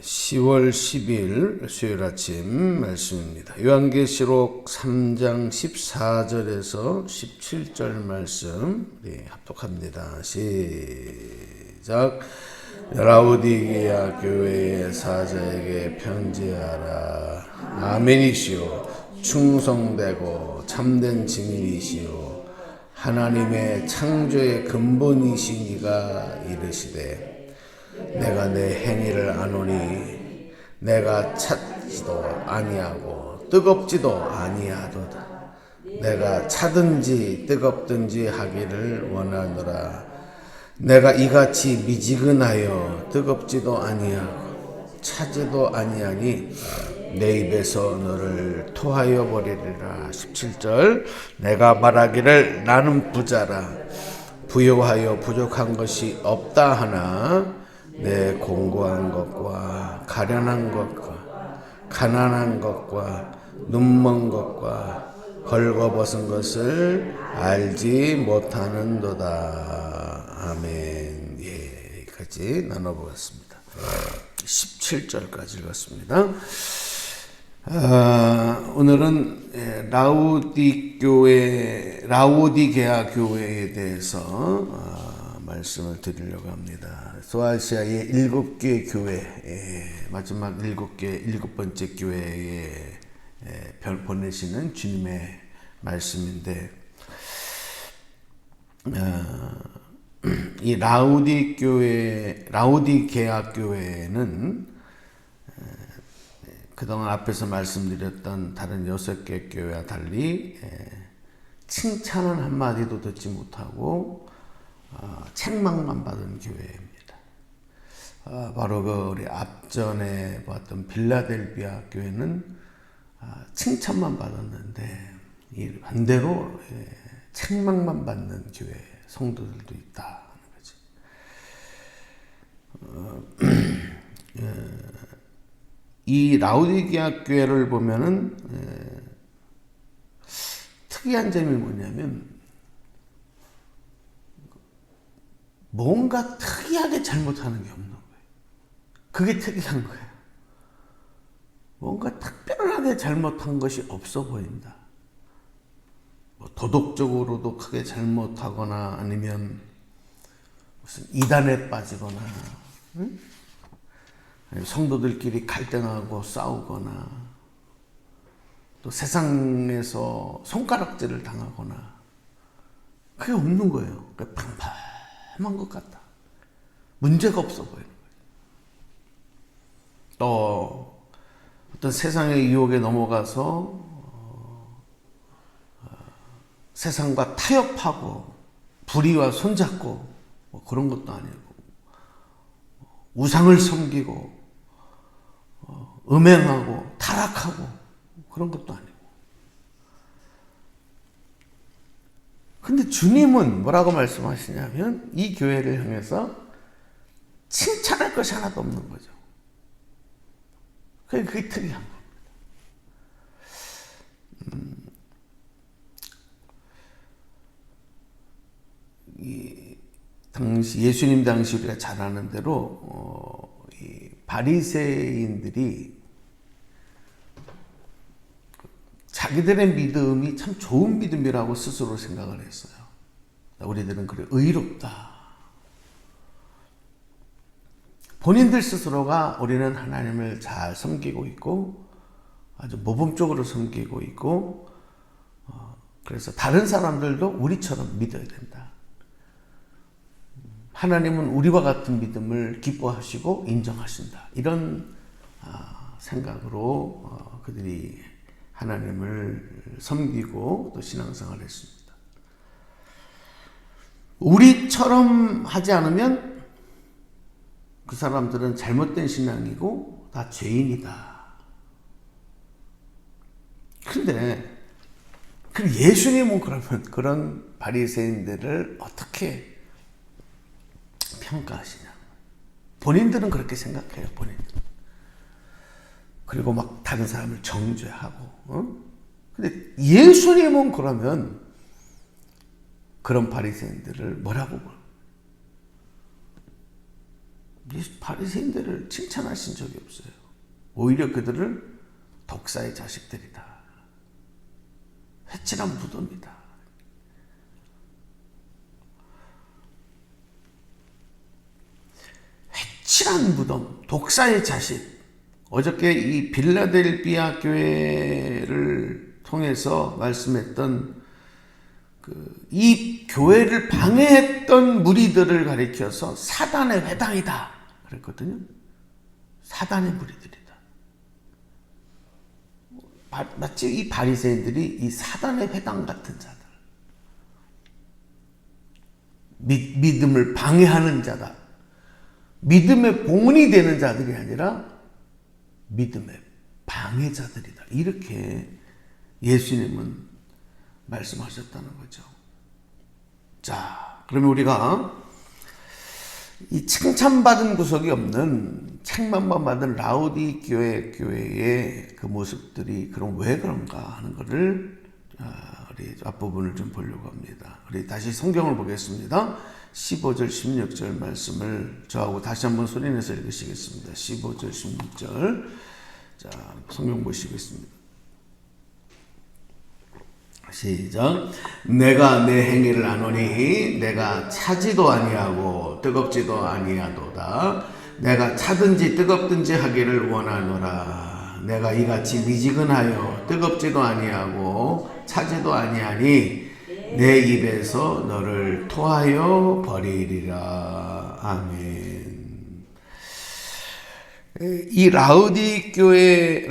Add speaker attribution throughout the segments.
Speaker 1: 10월 10일 수요일 아침 말씀입니다. 요한계시록 3장 14절에서 17절 말씀 합독합니다. 시작. 라우디게아 교회의 사자에게 편지하라. 아멘이시오. 충성되고 참된 증인이시오. 하나님의 창조의 근본이시니가 이르시되 내가 내 행위를 아노니 내가 찼지도 아니하고 뜨겁지도 아니하도다. 내가 차든지 뜨겁든지 하기를 원하노라. 내가 이같이 미지근하여 뜨겁지도 아니하고 차지도 아니하니 내 입에서 너를 토하여 버리리라. 17절. 내가 말하기를 나는 부자라. 부요하여 부족한 것이 없다 하나 내 공고한 것과 가련한 것과 가난한 것과 눈먼 것과 걸거벗은 것을 알지 못하는도다. 아멘. 여기까지 나눠보겠습니다. 17절까지 읽었습니다. 오늘은 라우디게아 교회에 대해서 말씀을 드리려고 합니다. 소아시아의 7개의 교회, 마지막 7번째 교회에 보내시는 주님의 말씀인데, 이 라우디게아 교회는 그동안 앞에서 말씀드렸던 다른 6개 교회와 달리 칭찬은 한마디도 듣지 못하고 책망만 받은 교회입니다. 바로 우리 앞전에 봤던 빌라델비아 교회는 칭찬만 받았는데 이 반대로 책망만 받는 교회 성도들도 있다 하는 거지. 이 라우디게아 교회를 보면은 특이한 점이 뭐냐면 뭔가 특이하게 잘못하는 게 없는 거예요. 그게 특이한 거예요. 뭔가 특별하게 잘못한 것이 없어 보인다. 뭐 도덕적으로도 크게 잘못하거나 아니면 무슨 이단에 빠지거나, 응? 성도들끼리 갈등하고 싸우거나 또 세상에서 손가락질을 당하거나 그게 없는 거예요. 평범한 것 같다. 문제가 없어 보이는 거예요. 또 어떤 세상의 유혹에 넘어가서 세상과 타협하고 불의와 손잡고 뭐 그런 것도 아니고 우상을 섬기고 음행하고 타락하고 그런 것도 아니고. 근데 주님은 뭐라고 말씀하시냐면 이 교회를 향해서 칭찬할 것이 하나도 없는 거죠. 그게 특이한 겁니다. 예수님 당시 우리가 잘 아는 대로 이 바리새인들이 자기들의 믿음이 참 좋은 믿음이라고 스스로 생각을 했어요. 우리들은 그래 의롭다. 본인들 스스로가 우리는 하나님을 잘 섬기고 있고 아주 모범적으로 섬기고 있고 그래서 다른 사람들도 우리처럼 믿어야 된다. 하나님은 우리와 같은 믿음을 기뻐하시고 인정하신다. 이런 생각으로 그들이 하나님을 섬기고 또 신앙생활을 했습니다. 우리처럼 하지 않으면 그 사람들은 잘못된 신앙이고 다 죄인이다. 그런데 예수님은 그러면 그런 바리새인들을 어떻게 평가하시냐? 본인들은 그렇게 생각해요. 본인들. 그리고 막 다른 사람을 정죄하고. 근데 예수님은 그러면 그런 바리새인들을 뭐라고 바리새인들을 칭찬하신 적이 없어요. 오히려 그들을 독사의 자식들이다. 회칠한 무덤이다. 회칠한 무덤, 독사의 자식. 어저께 이 빌라델비아 교회를 통해서 말씀했던 이 교회를 방해했던 무리들을 가리켜서 사단의 회당이다 그랬거든요. 사단의 무리들이다. 마치 이 바리새인들이 이 사단의 회당 같은 자들, 믿음을 방해하는 자다. 믿음의 봉헌이 되는 자들이 아니라 믿음의 방해자들이다. 이렇게 예수님은 말씀하셨다는 거죠. 자, 그러면 우리가 이 칭찬받은 구석이 없는 책망만 받은 라우디게아 교회의 그 모습들이 그럼 왜 그런가 하는 것을 우리 앞부분을 좀 보려고 합니다. 우리 다시 성경을 보겠습니다. 15절 16절 말씀을 저하고 다시 한번 소리내서 읽으시겠습니다. 15절 16절. 자, 성경 보시겠습니다. 시작. 내가 내 행위를 아노니 내가 차지도 아니하고 뜨겁지도 아니하도다. 내가 차든지 뜨겁든지 하기를 원하노라. 내가 이같이 미지근하여 뜨겁지도 아니하고 차지도 아니하니 내 입에서 너를 토하여 버리리라. 아멘. 이 라우디게아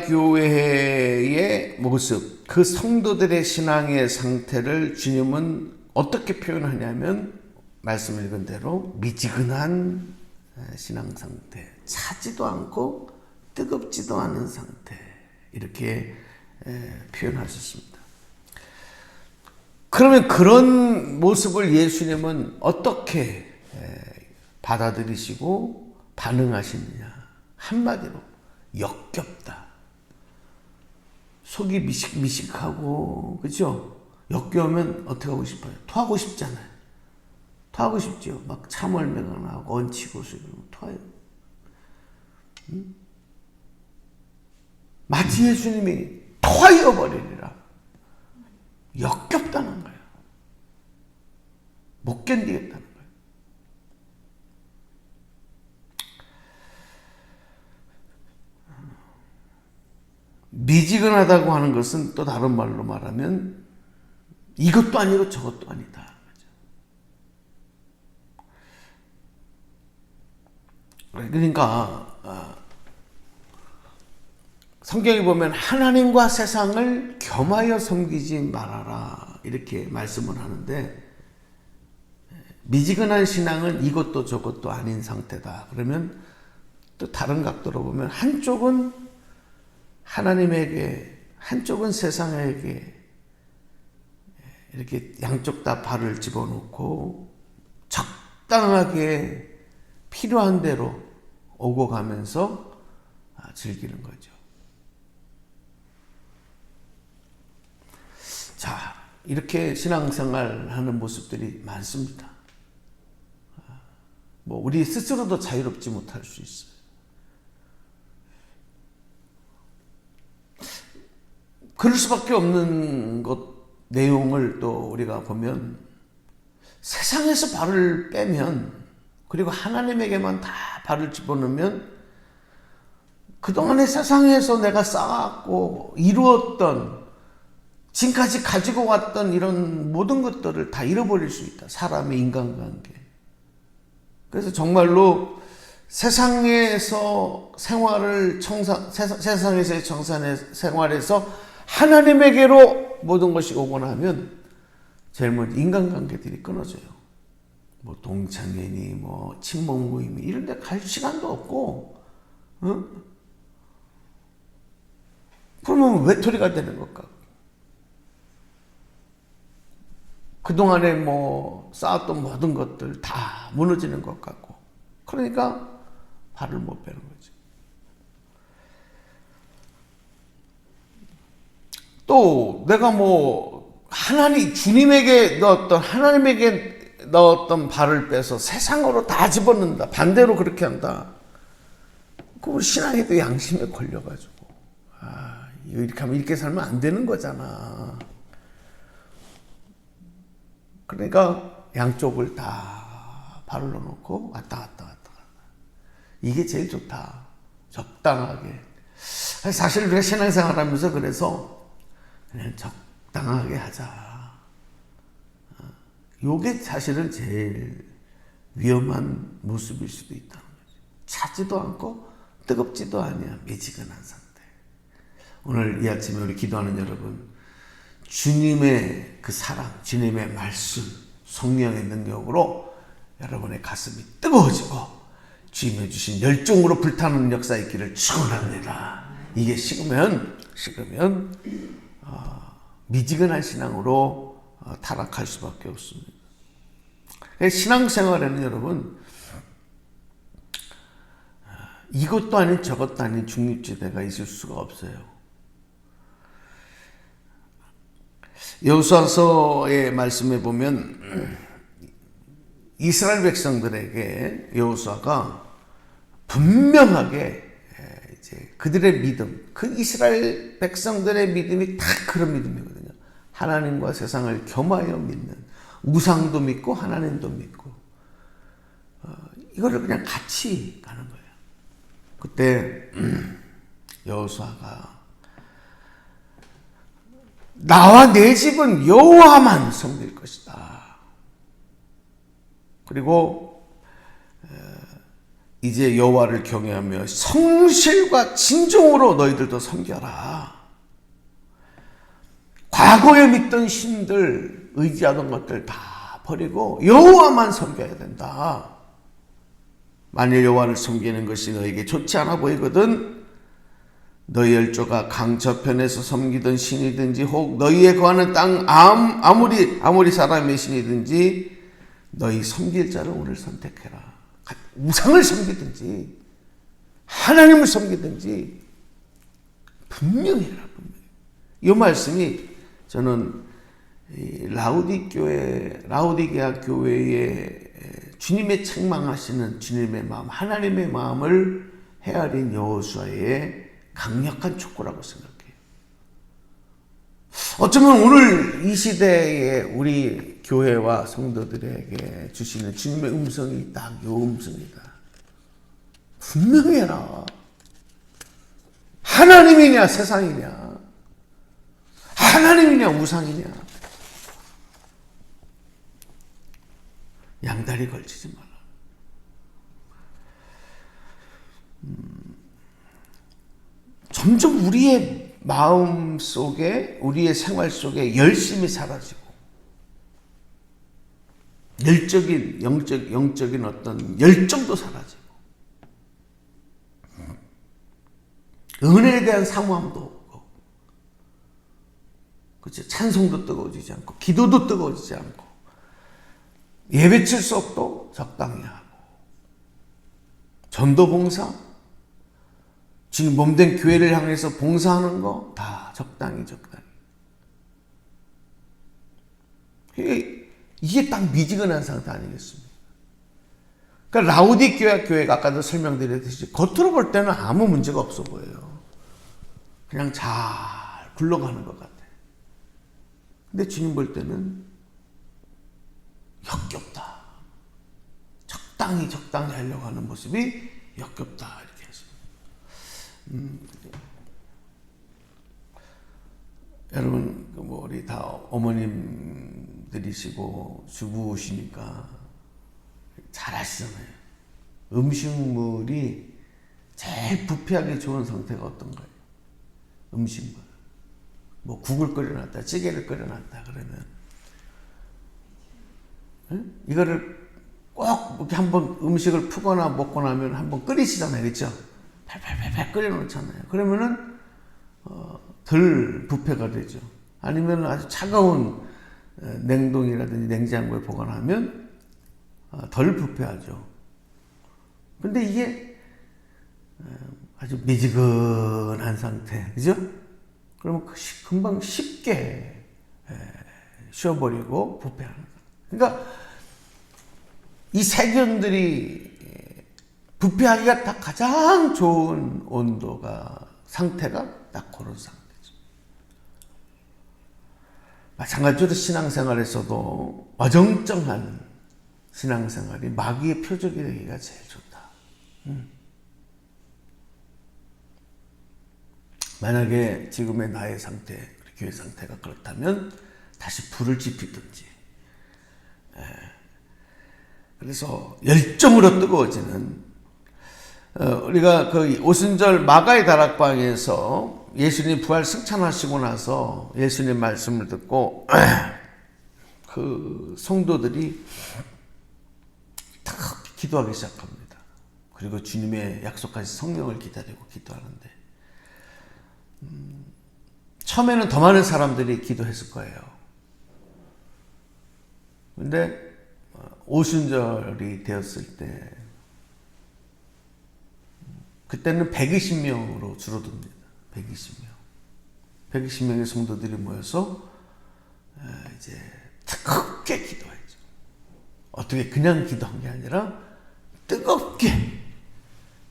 Speaker 1: 교회의 모습, 그 성도들의 신앙의 상태를 주님은 어떻게 표현하냐면 말씀 읽은 대로 미지근한 신앙 상태, 차지도 않고 뜨겁지도 않은 상태, 이렇게 표현하셨습니다. 그러면 그런 모습을 예수님은 어떻게 받아들이시고 반응하시느냐? 한마디로 역겹다. 속이 미식미식하고, 그렇죠? 역겨우면 어떻게 하고 싶어요? 토하고 싶잖아요. 토하고 싶죠. 막 참을매가 나고 얹히고 그러고 토해요. 마치 예수님이 토하여 버리리라. 역겹다는 거예요. 못 견디겠다는 거예요. 미지근하다고 하는 것은 또 다른 말로 말하면 이것도 아니고 저것도 아니다. 그러니까 성경에 보면 하나님과 세상을 겸하여 섬기지 말아라 이렇게 말씀을 하는데, 미지근한 신앙은 이것도 저것도 아닌 상태다. 그러면 또 다른 각도로 보면 한쪽은 하나님에게, 한쪽은 세상에게 이렇게 양쪽 다 발을 집어넣고 적당하게 필요한 대로 오고 가면서 즐기는 거죠. 자, 이렇게 신앙생활 하는 모습들이 많습니다. 우리 스스로도 자유롭지 못할 수 있어요. 그럴 수밖에 없는 내용을 또 우리가 보면, 세상에서 발을 빼면, 그리고 하나님에게만 다 발을 집어넣으면 그동안의 세상에서 내가 쌓았고 이루었던, 지금까지 가지고 왔던 이런 모든 것들을 다 잃어버릴 수 있다. 사람의 인간관계. 그래서 정말로 세상에서 생활을 세상에서의 생활에서 하나님에게로 모든 것이 오거나 하면 제일 먼저 인간관계들이 끊어져요. 동창회니 친목 모임이 이런 데 갈 시간도 없고, 그러면 외톨이가 되는 것 같고, 그동안에 쌓았던 모든 것들 다 무너지는 것 같고, 그러니까 발을 못 빼는 거죠. 또 내가 주님에게 넣었던, 하나님에게 넣었던 발을 빼서 세상으로 다 집어넣는다. 반대로 그렇게 한다. 그 우리 신앙에도 양심에 걸려가지고 이렇게 하면 이렇게 살면 안 되는 거잖아. 그러니까 양쪽을 다 발을 넣어놓고 왔다 갔다. 이게 제일 좋다. 적당하게. 사실 우리가 신앙생활 하면서 그래서 그냥 적당하게 하자. 요게 사실은 제일 위험한 모습일 수도 있다는 거죠. 차지도 않고 뜨겁지도 아니야. 미지근한 상태. 오늘 이 아침에 우리 기도하는 여러분, 주님의 그 사랑, 주님의 말씀, 성령의 능력으로 여러분의 가슴이 뜨거워지고 주님이 주신 열정으로 불타는 역사 있기를 축원합니다. 이게 식으면 미지근한 신앙으로 타락할 수밖에 없습니다. 신앙생활에는 여러분 이것도 아닌 저것도 아닌 중립지대가 있을 수가 없어요. 여호수아서의 말씀에 보면 이스라엘 백성들에게 여호수아가 분명하게 이제 그들의 믿음, 그 이스라엘 백성들의 믿음이 다 그런 믿음이거든요. 하나님과 세상을 겸하여 믿는, 우상도 믿고 하나님도 믿고 이거를 그냥 같이 가는 거예요. 그때 여호수아가 나와 내 집은 여호와만 섬길 것이다. 그리고 이제 여호와를 경외하며 성실과 진정으로 너희들도 섬겨라. 과거에 믿던 신들, 의지하던 것들 다 버리고 여호와만 섬겨야 된다. 만일 여호와를 섬기는 것이 너에게 좋지 않아 보이거든 너희 열조가 강 저편에서 섬기던 신이든지 혹 너희에 거하는 땅 아무리 사람의 신이든지 너희 섬길 자를 오늘 선택해라. 우상을 섬기든지 하나님을 섬기든지 분명히 해라. 이 말씀이 저는 라우디게아 교회에 주님의 책망하시는 주님의 마음, 하나님의 마음을 헤아린 여호수아의 강력한 촉구라고 생각해요. 어쩌면 오늘 이 시대에 우리 교회와 성도들에게 주시는 주님의 음성이 딱 요 음성이다. 분명히 해라. 하나님이냐 세상이냐, 하나님이냐 우상이냐, 양다리 걸치지 마라. 점점 우리의 마음 속에, 우리의 생활 속에 열심이 사라지고 영적인 어떤 열정도 사라지고 은혜에 대한 사모함도 없고, 그렇죠? 찬송도 뜨거워지지 않고 기도도 뜨거워지지 않고 예배 칠수업도 적당히 하고 전도 봉사, 지금 몸된 교회를 향해서 봉사하는 거 다 적당히. 이게 딱 미지근한 상태 아니겠습니까? 그러니까 라우디게아 교회가 아까도 설명드렸듯이 겉으로 볼 때는 아무 문제가 없어 보여요. 그냥 잘 굴러가는 것 같아요. 근데 주님 볼 때는 역겹다. 적당히 하려고 하는 모습이 역겹다. 이렇게 했습니다. 여러분, 우리 다 어머님들이시고 주부시니까 잘 아시잖아요. 음식물이 제일 부패하기 좋은 상태가 어떤 거예요? 음식물. 뭐 국을 끓여놨다, 찌개를 끓여놨다 그러면 이거를 꼭 이렇게 한번 음식을 푸거나 먹고 나면 한번 끓이시잖아요. 그렇죠? 팔팔팔 끓여놓잖아요. 그러면은 덜 부패가 되죠. 아니면 아주 차가운 냉동이라든지 냉장고에 보관하면 덜 부패하죠. 근데 이게 아주 미지근한 상태, 그죠? 그러면 금방 쉽게 쉬어버리고 부패하는 거예요. 그러니까 이 세균들이 부패하기가 딱 가장 좋은 온도가 상태가 딱 그런 상태죠. 마찬가지로 신앙생활에서도 어정쩡한 신앙생활이 마귀의 표적이 되기가 제일 좋다. 만약에 지금의 나의 상태, 우리 교회 상태가 그렇다면 다시 불을 지피든지, 그래서 열정으로 뜨거워지는, 우리가 그 오순절 마가의 다락방에서 예수님 부활 승천하시고 나서 예수님 말씀을 듣고 그 성도들이 다 기도하기 시작합니다. 그리고 주님의 약속하신 성령을 기다리고 기도하는데, 처음에는 더 많은 사람들이 기도했을 거예요. 근데 오순절이 되었을 때 그때는 120명으로 줄어듭니다. 120명의 성도들이 모여서 이제 뜨겁게 기도했죠. 어떻게 그냥 기도한 게 아니라 뜨겁게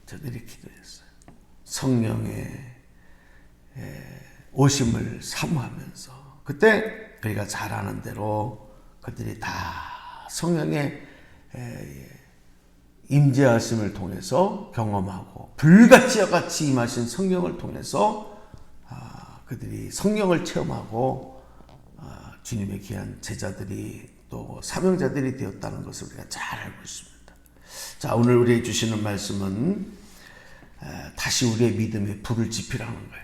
Speaker 1: 저들이 기도했어요. 성령의 오심을 사모하면서, 그때 우리가 잘 아는 대로 그들이 다 성령의 임재하심을 통해서 경험하고, 불같이 같이 임하신 성령을 통해서 그들이 성령을 체험하고 주님의 귀한 제자들이 또 사명자들이 되었다는 것을 우리가 잘 알고 있습니다. 자, 오늘 우리에게 주시는 말씀은 다시 우리의 믿음에 불을 지피라는 거예요.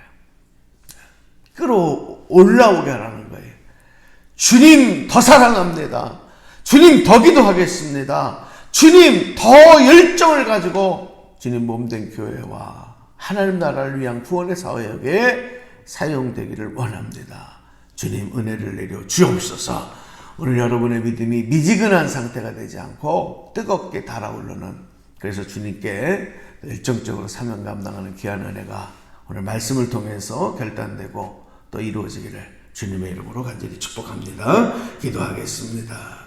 Speaker 1: 끌어올라오게 하라는 거예요. 주님 더 사랑합니다. 주님 더 기도하겠습니다. 주님 더 열정을 가지고 주님 몸된 교회와 하나님 나라를 위한 구원의 사역에 사용되기를 원합니다. 주님 은혜를 내려 주옵소서. 오늘 여러분의 믿음이 미지근한 상태가 되지 않고 뜨겁게 달아오르는, 그래서 주님께 열정적으로 사명 감당하는 귀한 은혜가 오늘 말씀을 통해서 결단되고 또 이루어지기를 주님의 이름으로 간절히 축복합니다. 기도하겠습니다.